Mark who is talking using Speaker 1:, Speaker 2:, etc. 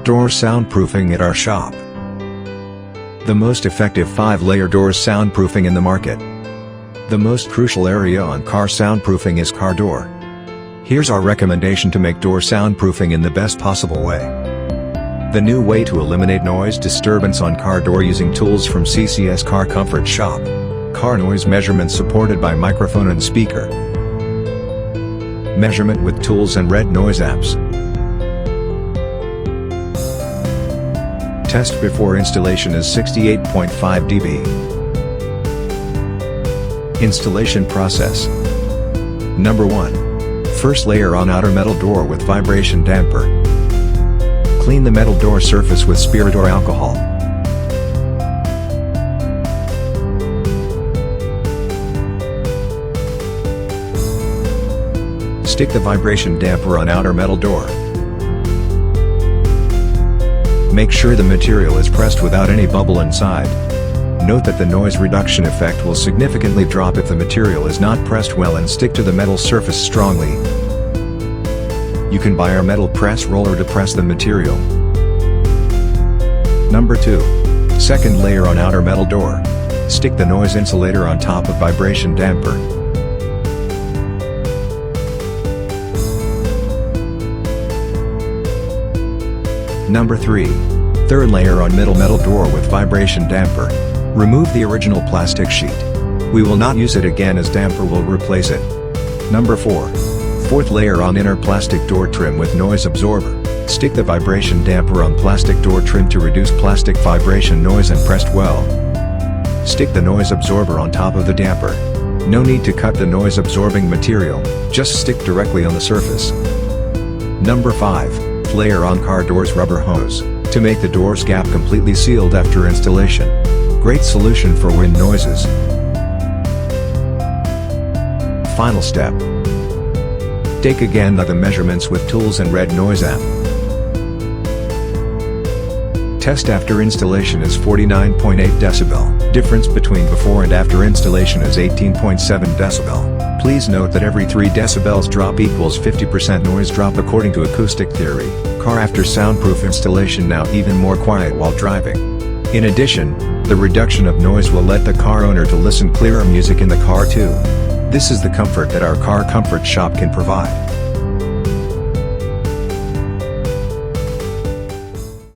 Speaker 1: Door soundproofing at our shop. The most effective 5-layer door soundproofing in the market. The most crucial area on car soundproofing is car door. Here's our recommendation to make door soundproofing in the best possible way. The new way to eliminate noise disturbance on car door using tools from CCS Car Comfort Shop. Car noise measurement supported by microphone and speaker. Measurement with tools and red noise apps. Test before installation is 68.5 dB. Installation process. Number 1. First layer on outer metal door with vibration damper. Clean the metal door surface with spirit or alcohol. Stick the vibration damper on outer metal door. Make sure the material is pressed without any bubble inside. Note that the noise reduction effect will significantly drop if the material is not pressed well and stick to the metal surface strongly. You can buy our metal press roller to press the material. Number 2. Second layer on outer metal door. Stick the noise insulator on top of vibration damper. Number 3. Third layer on middle metal door with vibration damper. Remove the original plastic sheet. We will not use it again as damper will replace it. Number 4. Fourth layer on inner plastic door trim with noise absorber. Stick the vibration damper on plastic door trim to reduce plastic vibration noise and pressed well. Stick the noise absorber on top of the damper. No need to cut the noise absorbing material, just stick directly on the surface. Number 5. Layer on car doors rubber hose, to make the door's gap completely sealed after installation. Great solution for wind noises. Final step. Take again the measurements with tools and red noise app. Test after installation is 49.8 decibel. Difference between before and after installation is 18.7 decibel. Please note that every 3 decibels drop equals 50% noise drop according to acoustic theory. Car after soundproof installation now even more quiet while driving. In addition, the reduction of noise will let the car owner to listen clearer music in the car too. This is the comfort that our Car Comfort Shop can provide.